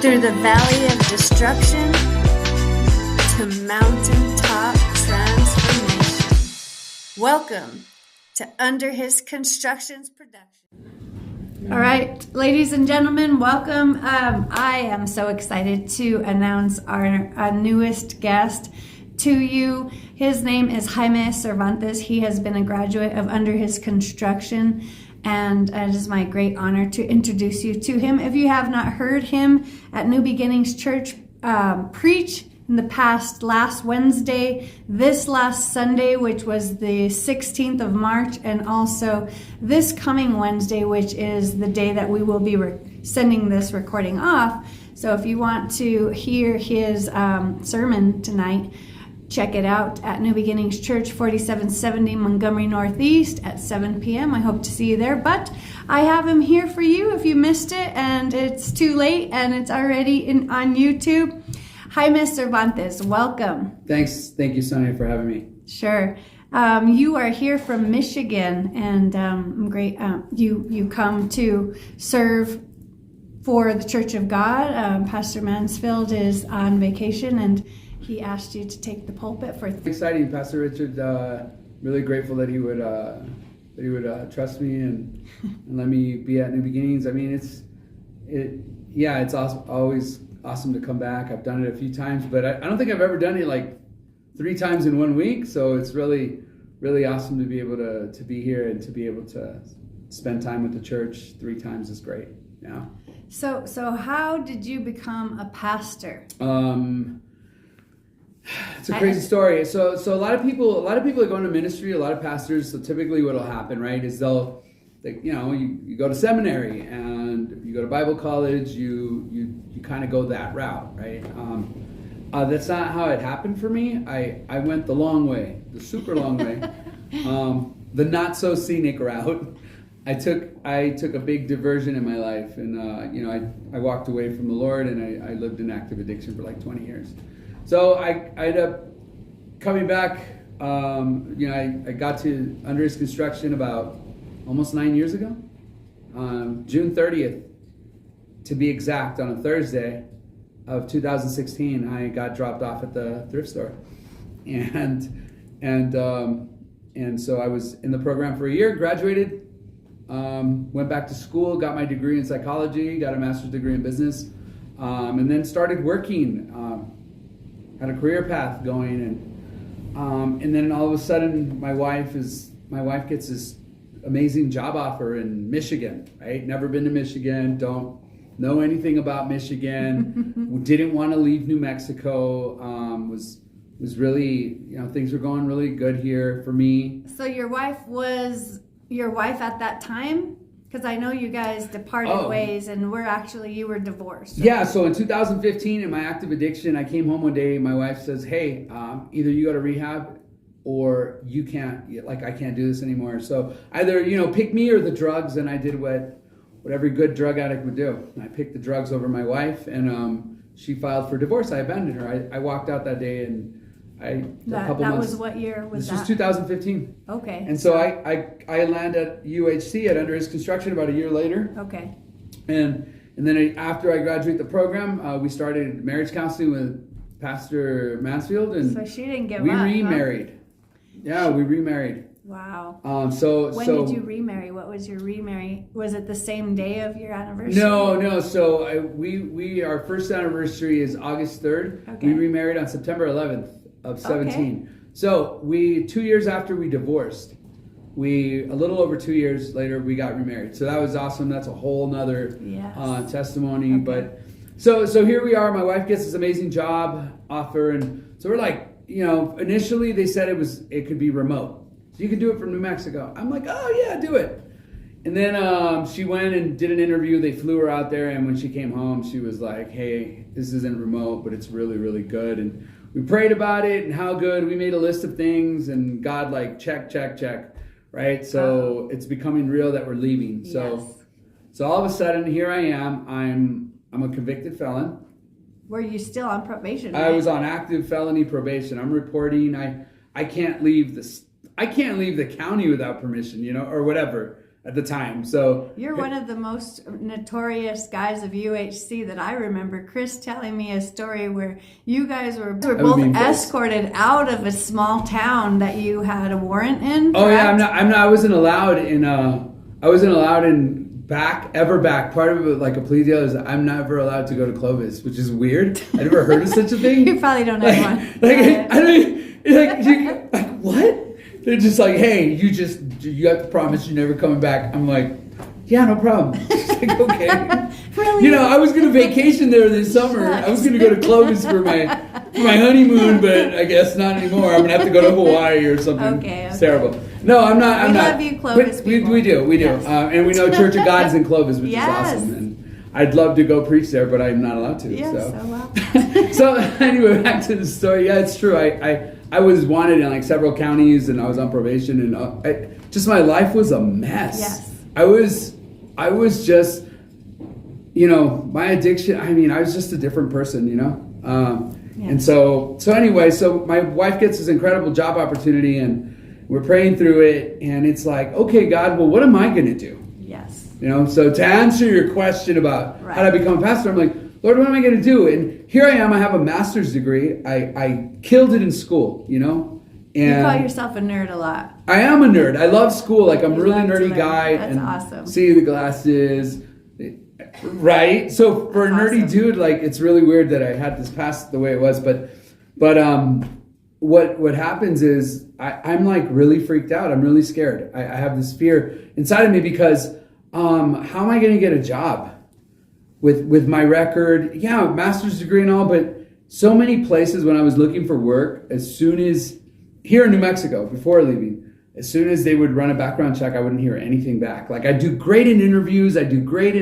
Through the valley of destruction to mountaintop transformation. Welcome to Under His Constructions production. All right, ladies and gentlemen, welcome. I am so excited to announce our newest guest to you. His name is Jaime Cervantes. He has been a graduate of Under His Construction, and it is my great honor to introduce you to him. If you have not heard him at New Beginnings Church preach in the past last Wednesday, this last Sunday, which was the 16th of March, and also this coming Wednesday, which is the day that we will be sending this recording off. So if you want to hear his sermon tonight, check it out at New Beginnings Church, 4770 Montgomery Northeast at 7 p.m. I hope to see you there. But I have him here for you if you missed it and it's too late and it's already on YouTube. Jaime Cervantes, welcome. Thanks. Thank you, Sonya, for having me. Sure. You are here from Michigan, and I'm great. You come to serve for the Church of God. Pastor Mansfield is on vacation, and he asked you to take the pulpit for. Exciting, Pastor Richard. Really grateful that he would trust me and let me be at New Beginnings. I mean, it's awesome, always awesome to come back. I've done it a few times, but I don't think I've ever done it like 3 times in 1 week. So it's really, really awesome to be able to be here and to be able to spend time with the church 3 times is great. Yeah. So how did you become a pastor? It's a crazy story. So a lot of people are going to ministry. A lot of pastors. So typically, what'll happen, right, is you go to seminary and you go to Bible college. You kind of go that route, right? That's not how it happened for me. I went the long way, the super long way, the not so scenic route. I took a big diversion in my life, and I walked away from the Lord, and I lived in active addiction for like 20 years. So I ended up coming back. I got to Under His Construction about almost 9 years ago. June 30th, to be exact, on a Thursday of 2016, I got dropped off at the thrift store, and so I was in the program for a year, graduated, went back to school, got my degree in psychology, got a master's degree in business, and then started working. Had a career path going, and then all of a sudden my wife gets this amazing job offer in Michigan, right? Never been to Michigan, don't know anything about Michigan, didn't want to leave New Mexico, was really, things were going really good here for me. So your wife was your wife at that time? Because I know you guys departed ways, and you were divorced. Right? Yeah, so in 2015, in my active addiction, I came home one day, my wife says, hey, either you go to rehab or I can't do this anymore. So either, pick me or the drugs, and I did what every good drug addict would do. I picked the drugs over my wife, and she filed for divorce. I abandoned her. I walked out that day, and That was what year was that? This was 2015. Okay. And so I landed at UHC at Under His Construction about a year later. Okay. And then after I graduated the program, we started marriage counseling with Pastor Mansfield, and so she didn't give up. We remarried. Huh? Yeah, we remarried. Wow. When did you remarry? What was your remarry? Was it the same day of your anniversary? No. So our first anniversary is August 3rd. Okay. We remarried on September 11th of 17. Okay. So 2 years after we divorced, a little over 2 years later, we got remarried. So that was awesome. That's a whole nother testimony. Okay. But so here we are. My wife gets this amazing job offer, and so we're like, initially they said it could be remote. So you can do it from New Mexico. I'm like, oh yeah, do it. And then she went and did an interview. They flew her out there, and when she came home, she was like, hey, this isn't remote, but it's really, really good. And we prayed about it and how good. We made a list of things, and God check, right? So it's becoming real that we're leaving. So all of a sudden, here I am. I'm a convicted felon. Were you still on probation? Right? I was on active felony probation. I'm reporting. I can't leave the county without permission, or whatever. at the time. So you're one of the most notorious guys of UHC that I remember. Chris telling me a story where you guys were both escorted out of a small town that you had a warrant in. Oh correct? Yeah, I wasn't allowed in ever back. Part of it, like a plea deal, is I'm never allowed to go to Clovis, which is weird. I never heard of such a thing. You probably don't have one. Like what? They're just like, hey, you have to promise you're never coming back. I'm like, yeah, no problem. Like, okay. Really? I was going to vacation there this summer. I was going to go to Clovis for my honeymoon, but I guess not anymore. I'm going to have to go to Hawaii or something. Okay. It's terrible. No, I'm not. We love you, Clovis people. We do. Yes. And we know Church of God is in Clovis, which is awesome. And I'd love to go preach there, but I'm not allowed to. Yes, so. well. So anyway, back to the story. Yeah, it's true. I was wanted in like several counties, and I was on probation, and just my life was a mess. Yes. I was just, my addiction. I mean, I was just a different person, Yes. And so anyway, so my wife gets this incredible job opportunity, and we're praying through it, and it's like, okay, God, well, what am I going to do? Yes. So to answer your question about right. how to become a pastor, I'm like, Lord, what am I going to do? And here I am. I have a master's degree. I killed it in school, And you call yourself a nerd a lot. I am a nerd. I love school. Like, I'm a really nerdy guy. That's awesome. See the glasses, right? So for a nerdy dude, like, it's really weird that I had this past the way it was. But what happens is I'm like really freaked out. I'm really scared. I have this fear inside of me because how am I going to get a job? With my record, master's degree and all, but so many places when I was looking for work, as soon as, here in New Mexico, before leaving, as soon as they would run a background check, I wouldn't hear anything back. Like, I do great in interviews, I do great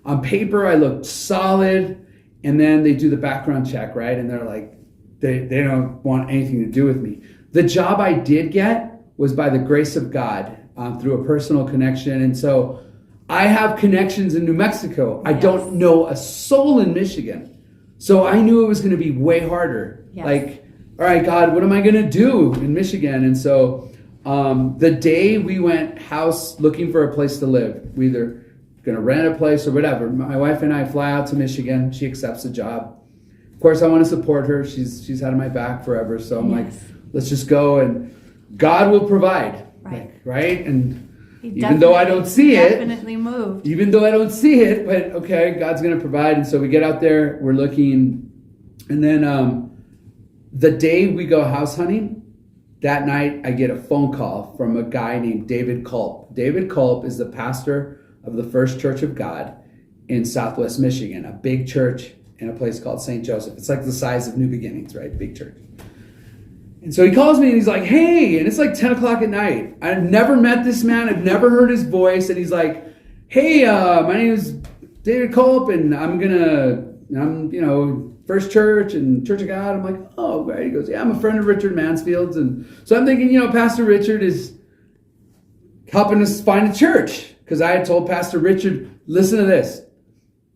on paper, I look solid, and then they do the background check, right? And they're like, they don't want anything to do with me. The job I did get was by the grace of God, through a personal connection, and so I have connections in New Mexico. I don't know a soul in Michigan. So I knew it was going to be way harder. Yes. Like, all right, God, what am I going to do in Michigan? And so the day we went house looking for a place to live, we either going to rent a place or whatever. My wife and I fly out to Michigan. She accepts the job. Of course, I want to support her. She's had my back forever. So I'm like, let's just go, and God will provide. Right? And even though I don't see it, definitely moved. Even though I don't see it, but okay, God's going to provide. And so we get out there, we're looking, and then the day we go house hunting, that night I get a phone call from a guy named David Culp. David Culp is the pastor of the First Church of God in Southwest Michigan, a big church in a place called St. Joseph. It's like the size of New Beginnings, right? Big church. And so he calls me and he's like, hey, and it's like 10 o'clock at night. I've never met this man. I've never heard his voice. And he's like, hey, my name is David Culp, and I'm First Church and Church of God. I'm like, oh, great. He goes, yeah, I'm a friend of Richard Mansfield's. And so I'm thinking, Pastor Richard is helping us find a church. Because I had told Pastor Richard, listen to this.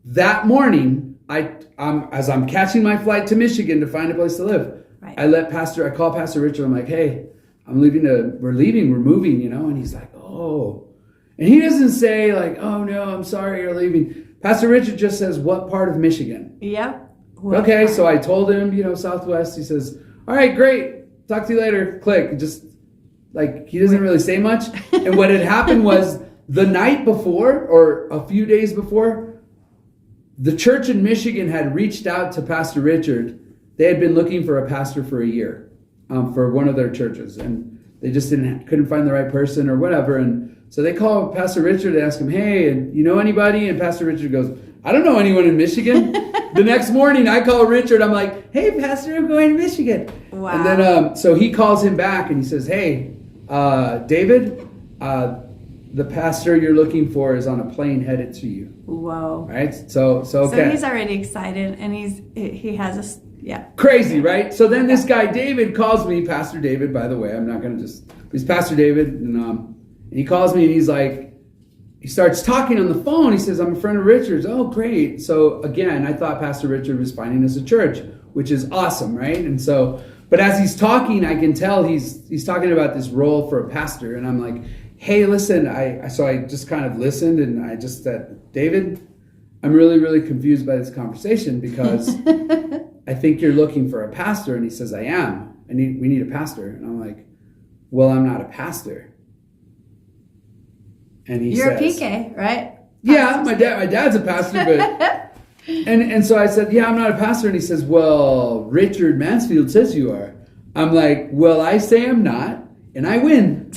That morning, as I'm catching my flight to Michigan to find a place to live, I call Pastor Richard. I'm like, hey, we're moving, and he's like, oh. And he doesn't say like, oh no, I'm sorry you're leaving. Pastor Richard just says, what part of Michigan? Yep. Okay, so I told him, Southwest. He says, all right, great. Talk to you later. Click. Just like, he doesn't really say much. And what had happened was the night before, or a few days before, the church in Michigan had reached out to Pastor Richard. They had been looking for a pastor for a year for one of their churches, and they just couldn't find the right person or whatever. And so they call Pastor Richard to ask him, hey, and you know anybody? And Pastor Richard goes, I don't know anyone in Michigan. The next morning I call Richard. I'm like, hey, Pastor, I'm going to Michigan. Wow. And then so he calls him back and he says, hey, David, the pastor you're looking for is on a plane headed to you. Whoa. Right? So okay. So he's already excited, and he has crazy, right? So then this guy David calls me, Pastor David, by the way. I'm not going to he's Pastor David, and he calls me and he's like, he starts talking on the phone. He says, I'm a friend of Richard's. Oh, great. So again, I thought Pastor Richard was finding us a church, which is awesome, right? And so, but as he's talking, I can tell he's talking about this role for a pastor. And I'm like, hey, listen, I just kind of listened, and I just said, David, I'm really, really confused by this conversation because I think you're looking for a pastor. And he says, I am. We need a pastor. And I'm like, well, I'm not a pastor. And You're a PK, right? Yeah, my dad's a pastor, but and so I said, yeah, I'm not a pastor. And he says, well, Richard Mansfield says you are. I'm like, well, I say I'm not, and I win.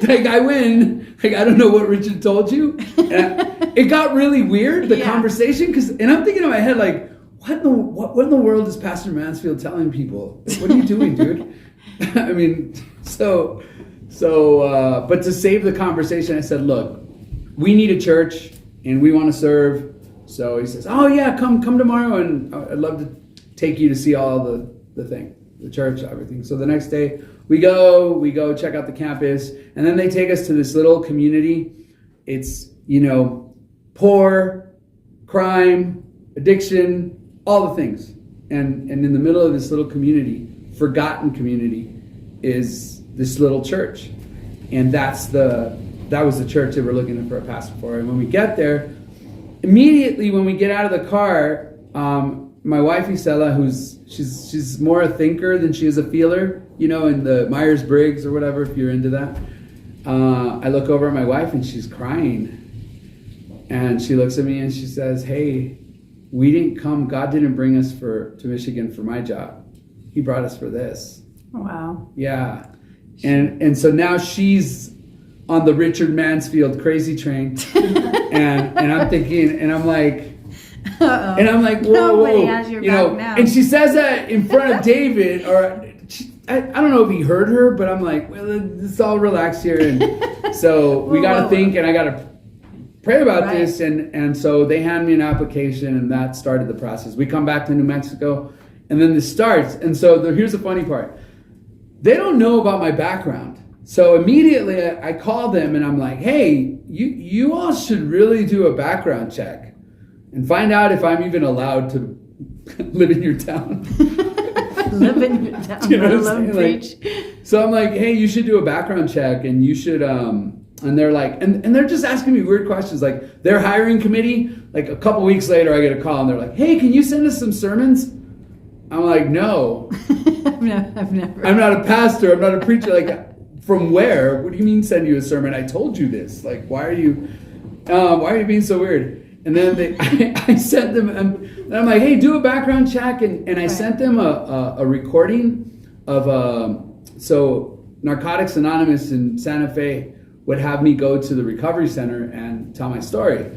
Like, I win. Like, I don't know what Richard told you. And it got really weird, the conversation, and I'm thinking in my head, like, what in the world is Pastor Mansfield telling people? What are you doing, dude? I mean, but to save the conversation, I said, look, we need a church and we want to serve. So he says, oh yeah, come tomorrow, and I'd love to take you to see all the church, everything. So the next day we go check out the campus, and then they take us to this little community. It's, poor, crime, addiction, all the things. And in the middle of this little community, forgotten community, is this little church. And that was the church they were looking for a pastor for. And when we get there, immediately when we get out of the car, my wife Isela, she's more a thinker than she is a feeler, in the Myers-Briggs or whatever, if you're into that. I look over at my wife and she's crying. And she looks at me and she says, hey, we didn't come, God didn't bring us to Michigan for my job. He brought us for this. Wow. Yeah. And so now she's on the Richard Mansfield crazy train. and I'm thinking, and I'm like, uh-oh. And I'm like, whoa, nobody has your back now. And she says that in front of David, or I don't know if he heard her, but I'm like, well, let's all relax here. And so we got to think, and I got to pray about this. And so they hand me an application, and that started the process. We come back to New Mexico, and then this starts. And so here's the funny part. They don't know about my background. So immediately I call them, and I'm like, hey, you all should really do a background check and find out if I'm even allowed to live in your town. Live in your town. You know what I'm saying? Like, so I'm like, hey, you should do a background check, and you should, and they're like, and they're just asking me weird questions. Like, their hiring committee, like a couple weeks later, I get a call, and they're like, hey, can you send us some sermons? I'm like, no. I've never. I'm not a pastor. I'm not a preacher. Like, from where? What do you mean send you a sermon? I told you this. Like, why are you being so weird? And then I sent them, and I'm like, hey, do a background check. And I sent them a recording of, so Narcotics Anonymous in Santa Fe would have me go to the recovery center and tell my story.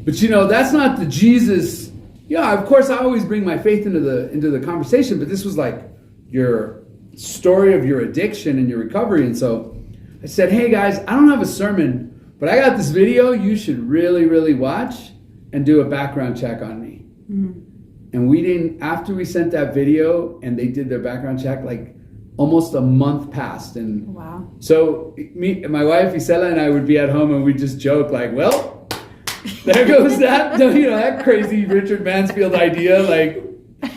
But that's not the Jesus. Yeah, of course I always bring my faith into the conversation, but this was like your story of your addiction and your recovery. And so I said, hey guys, I don't have a sermon, but I got this video you should really, really watch and do a background check on me. Mm-hmm. And after we sent that video and they did their background check, like almost a month passed. And wow. So my wife Isela and I would be at home and we'd just joke like, well, there goes that, that crazy Richard Mansfield idea. Like,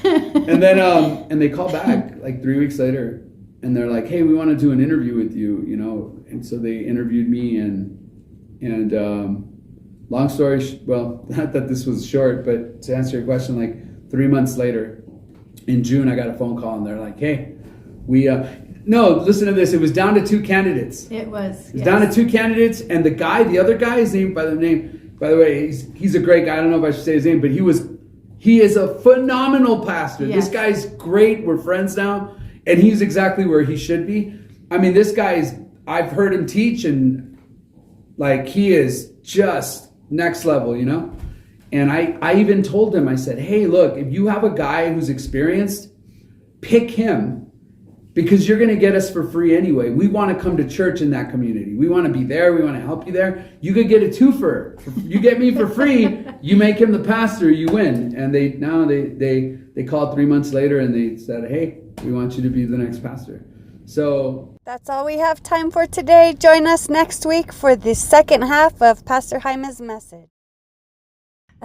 and then, and they call back like 3 weeks later and they're like, hey, we want to do an interview with you, And so they interviewed me and long story, well, not that this was short, but to answer your question, like 3 months later in June, I got a phone call and they're like, hey, no, listen to this. It was down to 2 candidates. It was down to 2 candidates. And the other guy, his name, by the way, he's a great guy. I don't know if I should say his name, but he is a phenomenal pastor. Yes. This guy's great. We're friends now. And he's exactly where he should be. I mean, this I've heard him teach and like, he is just next level, And I even told him, I said, hey, look, if you have a guy who's experienced, pick him. Because you're going to get us for free anyway. We want to come to church in that community. We want to be there. We want to help you there. You could get a twofer. You get me for free. You make him the pastor. You win. And they called 3 months later and they said, hey, we want you to be the next pastor. So that's all we have time for today. Join us next week for the second half of Pastor Jaime's message.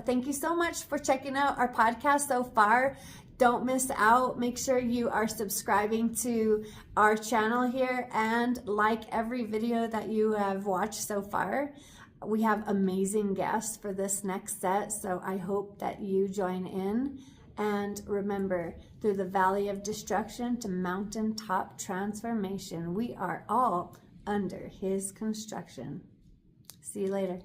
Thank you so much for checking out our podcast so far. Don't miss out. Make sure you are subscribing to our channel here and like every video that you have watched so far. We have amazing guests for this next set, so I hope that you join in. And remember, through the valley of destruction to mountaintop transformation, we are all under his construction. See you later.